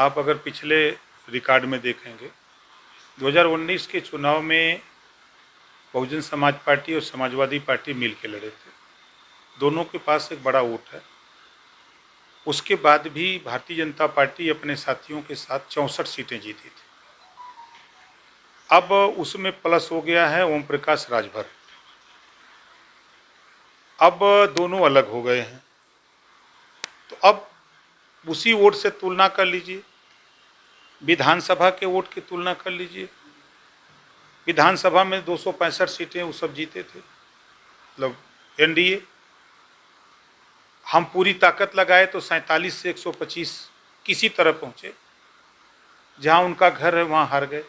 आप अगर पिछले रिकॉर्ड में देखेंगे 2019 के चुनाव में बहुजन समाज पार्टी और समाजवादी पार्टी मिल के लड़े थे। दोनों के पास एक बड़ा वोट है। उसके बाद भी भारतीय जनता पार्टी अपने साथियों के साथ 64 सीटें जीती थी। अब उसमें प्लस हो गया है ओम प्रकाश राजभर। अब दोनों अलग हो गए हैं, तो अब उसी वोट से तुलना कर लीजिए, विधानसभा के वोट की तुलना कर लीजिए। विधानसभा में 265 सीटें वो सब जीते थे, मतलब एनडीए। हम पूरी ताकत लगाए तो 47 से 125 किसी तरह पहुँचे। जहाँ उनका घर है वहाँ हार गए।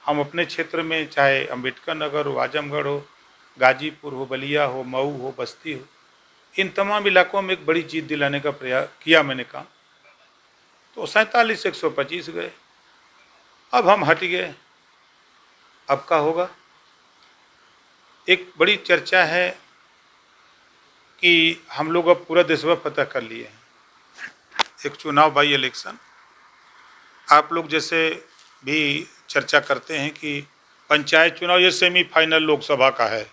हम अपने क्षेत्र में चाहे अंबेडकर नगर हो, आजमगढ़ हो, गाजीपुर हो, बलिया हो, मऊ हो, बस्ती हो, इन तमाम इलाकों में एक बड़ी जीत दिलाने का प्रयास किया मैंने काम। तो 47 से 125 गए। अब हम हट गए। अब क्या होगा? एक बड़ी चर्चा है कि हम लोग अब पूरा देशभर फतह कर लिए हैं। एक चुनाव बाई इलेक्शन, आप लोग जैसे भी चर्चा करते हैं कि पंचायत चुनाव ये सेमीफाइनल लोकसभा का है,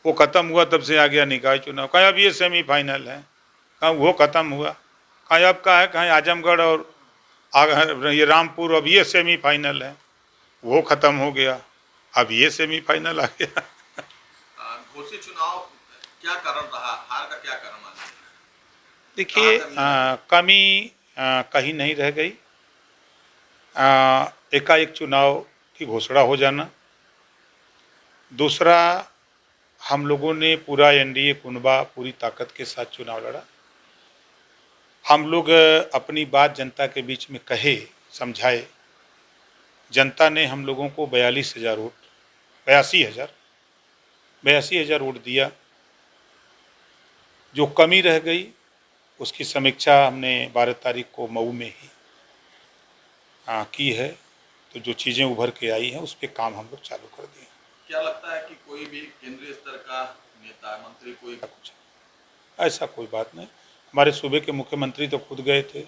वो ख़त्म हुआ तब से आ गया निकाय चुनाव। कहीं अब ये सेमीफाइनल है, कहीं वो ख़त्म हुआ, कहीं अब का है, कहीं आजमगढ़ और ये रामपुर अब ये सेमीफाइनल है, वो ख़त्म हो गया, अब ये सेमीफाइनल आ गया। घोषित चुनाव क्या कारण रहा, हार का क्या कारण मानते हैं? देखिए, कमी कहीं नहीं रह गई। एकाएक चुनाव की घोषणा हो जाना। दूसरा, हम लोगों ने पूरा एनडीए कुनबा पूरी ताकत के साथ चुनाव लड़ा। हम लोग अपनी बात जनता के बीच में कहे, समझाए। जनता ने हम लोगों को 82,000 वोट 82,000 वोट दिया। जो कमी रह गई उसकी समीक्षा हमने 12 तारीख को मऊ में ही की है। तो जो चीज़ें उभर के आई हैं उस पर काम हम लोग चालू कर दिए। क्या लगता है कि कोई भी केंद्रीय स्तर का नेता, मंत्री, कोई कुछ ऐसा कोई बात नहीं। हमारे सूबे के मुख्यमंत्री तो खुद गए थे,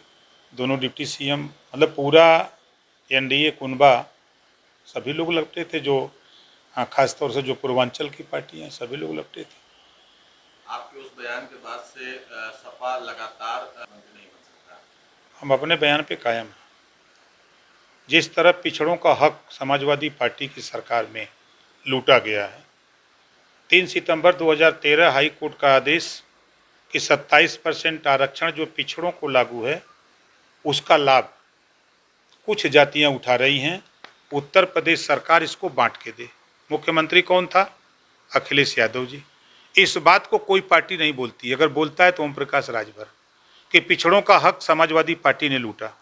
दोनों डिप्टी सीएम, मतलब पूरा एनडीए कुनबा सभी लोग लपटे थे। जो खास तौर से जो पूर्वांचल की पार्टी हैं सभी लोग लपटे थे। आपके उस बयान के बाद से सपा लगातार मंत्री नहीं बन सकता। हम अपने बयान पे कायम हैं। जिस तरह पिछड़ों का हक समाजवादी पार्टी की सरकार में लूटा गया है, 3 सितंबर 2013 हाई कोर्ट का आदेश कि 27% आरक्षण जो पिछड़ों को लागू है उसका लाभ कुछ जातियां उठा रही हैं। उत्तर प्रदेश सरकार इसको बांट के दे। मुख्यमंत्री कौन था? अखिलेश यादव जी। इस बात को कोई पार्टी नहीं बोलती। अगर बोलता है तो ओम प्रकाश राजभर, कि पिछड़ों का हक समाजवादी पार्टी ने लूटा,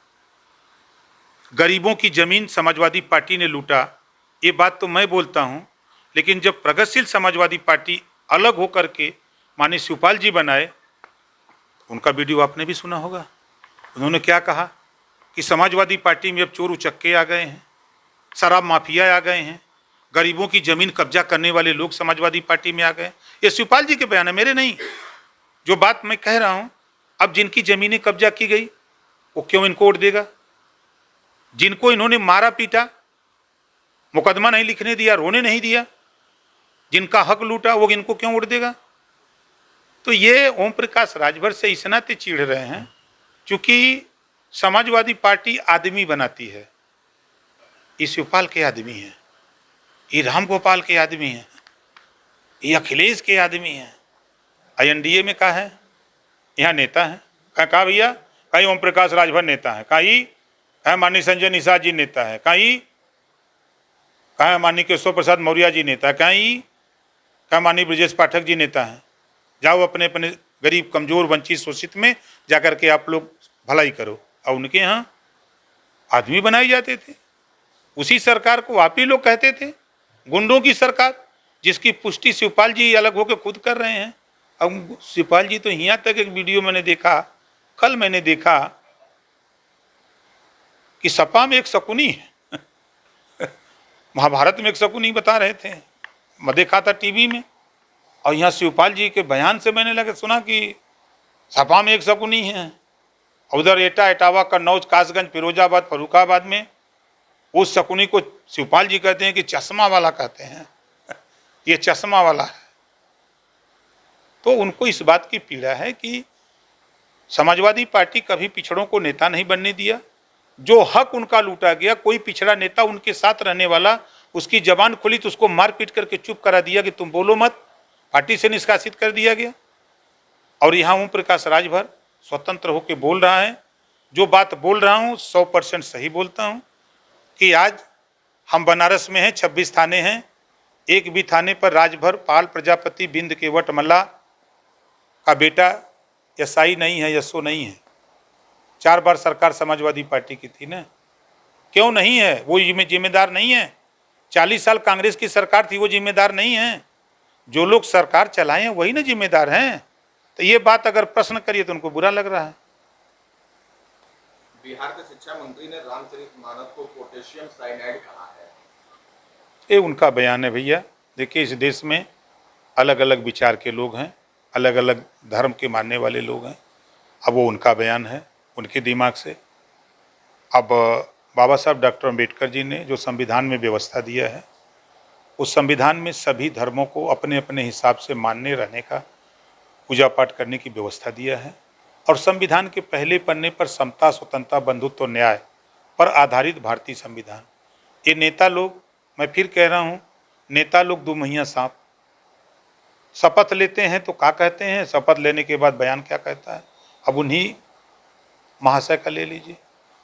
गरीबों की जमीन समाजवादी पार्टी ने लूटा। ये बात तो मैं बोलता हूँ, लेकिन जब प्रगतिशील समाजवादी पार्टी अलग होकर के माननीय शिवपाल जी बनाए, उनका वीडियो आपने भी सुना होगा। उन्होंने क्या कहा कि समाजवादी पार्टी में अब चोर उचक्के आ गए हैं, शराब माफिया आ गए हैं, गरीबों की जमीन कब्जा करने वाले लोग समाजवादी पार्टी में आ गए। ये शिवपाल जी के बयान है, मेरे नहीं। जो बात मैं कह रहा हूँ, अब जिनकी जमीनें कब्जा की गई वो क्यों इनको वोट देगा? जिनको इन्होंने मारा पीटा, मुकदमा नहीं लिखने दिया, रोने नहीं दिया, जिनका हक लूटा, वो इनको क्यों वोट देगा? तो ये ओम प्रकाश राजभर से इस नाते चिढ़ रहे हैं क्योंकि समाजवादी पार्टी आदमी बनाती है। ये शिवपाल के आदमी हैं, ये राम गोपाल के आदमी हैं, ये अखिलेश के आदमी हैं। एनडीए में कहा है यहाँ नेता है, कहा भैया, कहीं ओम प्रकाश राजभर नेता है, कहीं माननीय संजय निषाद जी नेता है, कहीं माननीय केशव प्रसाद मौर्य जी नेता है, कहीं माननीय ब्रजेश पाठक जी नेता है। जाओ अपने अपने गरीब, कमजोर, वंचित, शोषित में जाकर के आप लोग भलाई करो। और उनके यहाँ आदमी बनाए जाते थे। उसी सरकार को आप ही लोग कहते थे गुंडों की सरकार, जिसकी पुष्टि शिवपाल जी अलग होकर खुद कर रहे हैं। अब शिवपाल जी तो यहाँ तक एक वीडियो मैंने देखा, कल मैंने देखा कि सपा में एक शकुनी है। महाभारत में एक शकुनी बता रहे थे, मैं देखा था टीवी में। और यहाँ शिवपाल जी के बयान से मैंने लगा सुना कि सपा में एक शकुनी है उधर एटा, इटावा, कन्नौज, कासगंज, फिरोजाबाद, फर्रुखाबाद में उस शकुनी को शिवपाल जी कहते हैं कि चश्मा वाला कहते हैं, ये चश्मा वाला है। तो उनको इस बात की पीड़ा है कि समाजवादी पार्टी कभी पिछड़ों को नेता नहीं बनने दिया। जो हक उनका लूटा गया, कोई पिछड़ा नेता उनके साथ रहने वाला, उसकी जबान खुली तो उसको मार पीट करके चुप करा दिया कि तुम बोलो मत, पार्टी से निष्कासित कर दिया गया। और यहाँ ओम प्रकाश राजभर स्वतंत्र होकर बोल रहा है। जो बात बोल रहा हूँ 100% सही बोलता हूँ कि आज हम बनारस में हैं, 26 थाने हैं, एक भी थाने पर राजभर, पाल, प्रजापति, बिंद, केवट, मल्ला का बेटा एसआई नहीं है, एसओ नहीं है। 4 बार सरकार समाजवादी पार्टी की थी ना, क्यों नहीं है? वो जिम्मेदार नहीं है। 40 साल कांग्रेस की सरकार थी, वो जिम्मेदार नहीं है। जो लोग सरकार चलाए हैं वही ना जिम्मेदार हैं। तो ये बात अगर प्रश्न करिए तो उनको बुरा लग रहा है। बिहार के शिक्षा मंत्री ने रामचरितमानस को पोटेशियम साइनाइड कहा है। ये उनका बयान है भैया। देखिए, इस देश में अलग अलग विचार के लोग हैं, अलग अलग धर्म के मानने वाले लोग हैं। अब वो उनका बयान है, उनके दिमाग से। अब बाबा साहब डॉक्टर अम्बेडकर जी ने जो संविधान में व्यवस्था दिया है, उस संविधान में सभी धर्मों को अपने अपने हिसाब से मानने, रहने का, पूजा पाठ करने की व्यवस्था दिया है। और संविधान के पहले पन्ने पर समता, स्वतंत्रता, बंधुत्व और न्याय पर आधारित भारतीय संविधान। ये नेता लोग, मैं फिर कह रहा हूँ, नेता लोग दुमहिया सांप। शपथ लेते हैं तो क्या कहते हैं, शपथ लेने के बाद बयान क्या कहता है। अब उन्हीं महाशय का ले लीजिए।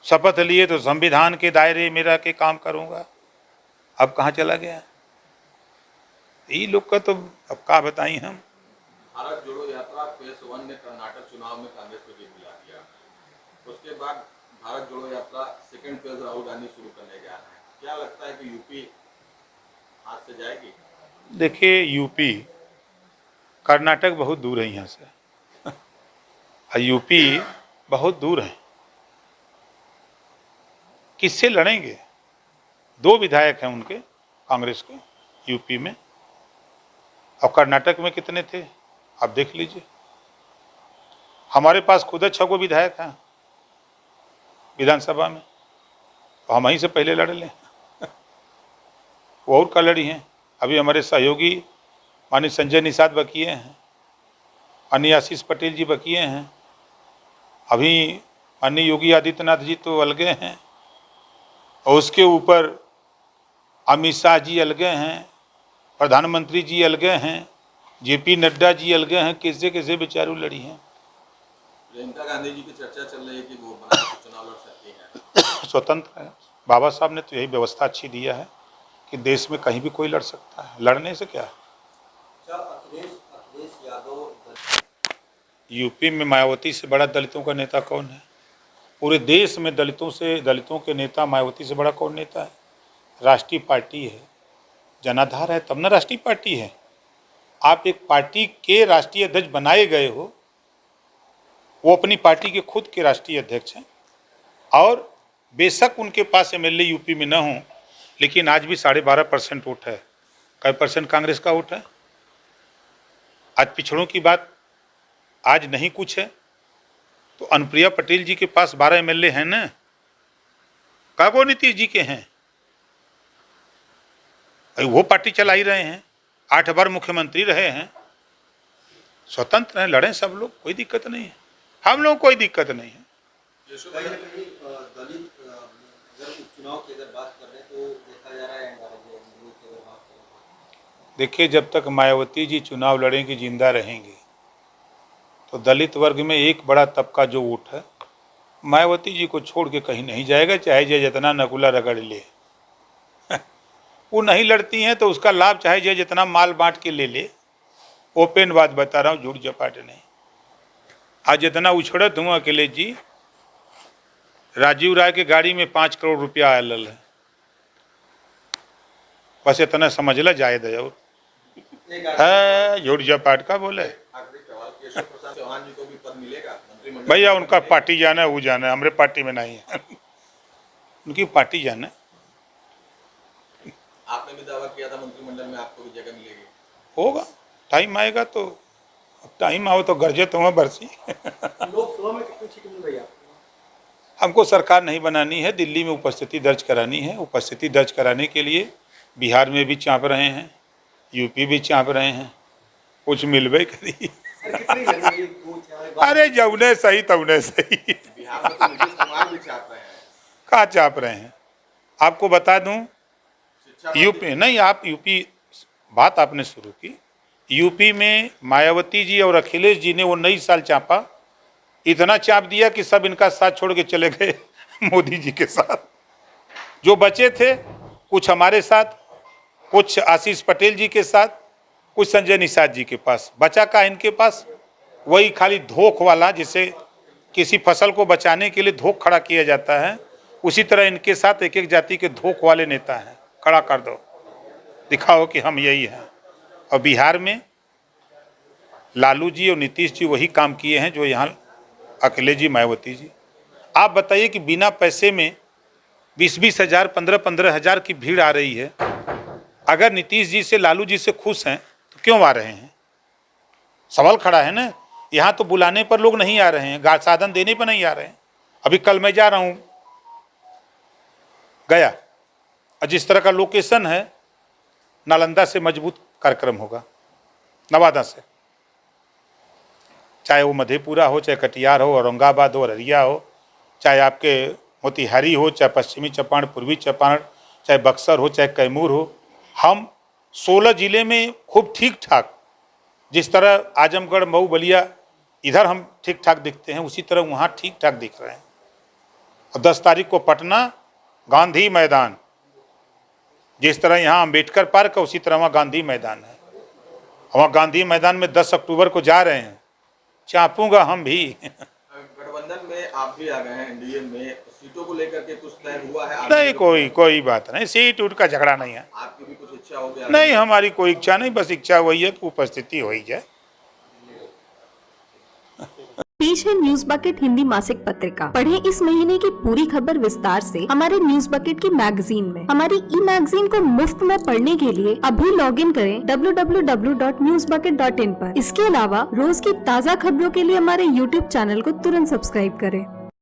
शपथ लिए तो संविधान के दायरे में रह के काम करूँगा, अब कहाँ चला गया ये लोग का। तो अब क्या बताएं हम। भारत जोड़ो यात्रा फेज 1 ने कर्नाटक चुनाव में कांग्रेस को जीत दिला दिया। उसके बाद भारत जोड़ो यात्रा सेकंड फेज राहुल गांधी शुरू करने जा रहे हैं। क्या लगता है कि यूपी हाथ से जाएगी? देखिए, यूपी, कर्नाटक बहुत दूर है यहाँ से और यूपी बहुत दूर है। किससे लड़ेंगे? 2 विधायक हैं उनके, कांग्रेस के, यूपी में। और कर्नाटक में कितने थे आप देख लीजिए। हमारे पास खुद 6 विधायक हैं विधानसभा में, तो हम वहीं से पहले लड़ लें वो और का लड़ी हैं। अभी हमारे सहयोगी माननीय संजय निषाद बकिए हैं, माननीय आशीष पटेल जी बकिए हैं, अभी माननीय योगी आदित्यनाथ जी तो अलगे हैं, और उसके ऊपर अमित शाह जी अलगे हैं, प्रधानमंत्री जी अलगे हैं, जेपी नड्डा जी अलगे हैं। कैसे कैसे बेचारू लड़ी हैं। प्रियंका गांधी जी की चर्चा चल रही है कि वो बनारस से चुनाव लड़ सकती हैं। स्वतंत्र है। बाबा साहब ने तो यही व्यवस्था अच्छी दिया है कि देश में कहीं भी कोई लड़ सकता है, लड़ने से क्या है। यूपी में मायावती से बड़ा दलितों का नेता कौन है? पूरे देश में दलितों के नेता मायावती से बड़ा कौन नेता है? राष्ट्रीय पार्टी है, जनाधार है, तब ना राष्ट्रीय पार्टी है। आप एक पार्टी के राष्ट्रीय अध्यक्ष बनाए गए हो, वो अपनी पार्टी के खुद के राष्ट्रीय अध्यक्ष हैं। और बेशक उनके पास एमएलए यूपी में न हो, लेकिन आज भी 12.5% वोट है। कई परसेंट कांग्रेस का वोट है। आज पिछड़ों की बात आज नहीं कुछ है तो अनुप्रिया पटेल जी के पास 12 एमएलए हैं ना, कागो नीतीश जी के हैं, वो पार्टी चला ही रहे हैं, 8 बार मुख्यमंत्री रहे हैं, स्वतंत्र हैं, लड़ें सब लोग, कोई दिक्कत नहीं है। हम लोग कोई दिक्कत नहीं है। कहीं न कहीं दलित अगर उपचुनाव की अगर बात कर रहे हैं तो देखा जा रहा है एनडीए की अगर बात करें। देखिए, जब तक मायावती जी चुनाव लड़ेंगी, जिंदा रहेंगे, तो दलित वर्ग में एक बड़ा तबका जो वोट है मायावती जी को छोड़ के कहीं नहीं जाएगा, चाहे जे जितना नकुला रगड़ ले वो नहीं लड़ती हैं तो उसका लाभ चाहे जे जितना माल बांट के ले ले। ओपन बात बता रहा हूँ, झूठ झपाट नहीं। आज जितना उछड़त हूँ अकेले जी, राजीव राय के गाड़ी में 5 करोड़ रुपया आयल है, बस इतना समझ ला, जायद है और है, झूठ झपाट का बोले। आखिरी सवाल, केशव प्रसाद चौहान जी को भी पद मिलेगा मंत्रिमंडल? भैया उनका पार्टी जाना है, वो जाना है, हमारे पार्टी में नहीं है उनकी पार्टी जाना है। आपने भी दावा किया था मंत्रिमंडल में आपको भी जगह मिलेगी। होगा, टाइम आएगा तो, टाइम आओ तो गरजे तो बरसी लोकसभा में कितनी सीट मिल रही है आपको? हमको सरकार नहीं बनानी है, दिल्ली में उपस्थिति दर्ज करानी है। उपस्थिति दर्ज कराने के लिए बिहार में भी चाँप रहे हैं, यूपी भी चाँप रहे हैं, कुछ मिलवे करी। अरे जौने सही तौने सही। बिहार में तो नीतीश कुमार भी चाप रहे हैं। कहाँ चाप रहे हैं? आपको बता दूं, शिक्षा यूपी नहीं, आप यूपी बात आपने शुरू की। यूपी में मायावती जी और अखिलेश जी ने वो 19 साल चापा, इतना चाप दिया कि सब इनका साथ छोड़ के चले गए मोदी जी के साथ। जो बचे थे कुछ हमारे साथ, कुछ आशीष पटेल जी के साथ, कुछ संजय निषाद जी के पास। बचा का इनके पास वही खाली धोख वाला, जिसे किसी फसल को बचाने के लिए धोख खड़ा किया जाता है, उसी तरह इनके साथ एक एक जाति के धोख वाले नेता हैं। खड़ा कर दो, दिखाओ कि हम यही हैं। और बिहार में लालू जी और नीतीश जी वही काम किए हैं जो यहाँ अखिलेश जी, मायावती जी। आप बताइए कि बिना पैसे में 20-20 हज़ार, 15-15 हज़ार की भीड़ आ रही है। अगर नीतीश जी से, लालू जी से खुश हैं तो क्यों आ रहे हैं? सवाल खड़ा है ना। यहाँ तो बुलाने पर लोग नहीं आ रहे हैं, गाड़ साधन देने पर नहीं आ रहे हैं। अभी कल मैं जा रहा हूँ गया, और जिस तरह का लोकेशन है, नालंदा से मजबूत कार्यक्रम होगा, नवादा से, चाहे वो मधेपुरा हो, चाहे कटिहार हो, औरंगाबाद हो, अररिया हो, चाहे आपके मोतिहारी हो, चाहे पश्चिमी चंपारण, पूर्वी चंपारण, चाहे बक्सर हो, चाहे कैमूर हो। हम 16 जिले में खूब ठीक ठाक, जिस तरह आजमगढ़, मऊ, बलिया इधर हम ठीक ठाक दिखते हैं, उसी तरह वहाँ ठीक ठाक दिख रहे हैं। और 10 तारीख को पटना गांधी मैदान, जिस तरह यहाँ अम्बेडकर पार्क है, उसी तरह वहाँ गांधी मैदान है। वहाँ गांधी मैदान में 10 अक्टूबर को जा रहे हैं, चापूंगा हम भी। गठबंधन में आप भी आ गए हैं, एनडीए में, सीटों को लेकर के कुछ तय हुआ है? नहीं, कोई बात नहीं, सीट उठ का झगड़ा नहीं है। आपकी भी कुछ इच्छा हो गया? नहीं, हमारी कोई इच्छा नहीं, बस इच्छा वही है कि उपस्थिति हो ही जाए। पेश है न्यूज बकेट हिंदी मासिक पत्रिका। पढ़ें इस महीने की पूरी खबर विस्तार से हमारे न्यूज बकेट की मैगजीन में। हमारी ई मैगजीन को मुफ्त में पढ़ने के लिए अभी लॉगिन करें www.newsbucket.in पर। इसके अलावा रोज की ताज़ा खबरों के लिए हमारे YouTube चैनल को तुरंत सब्सक्राइब करें।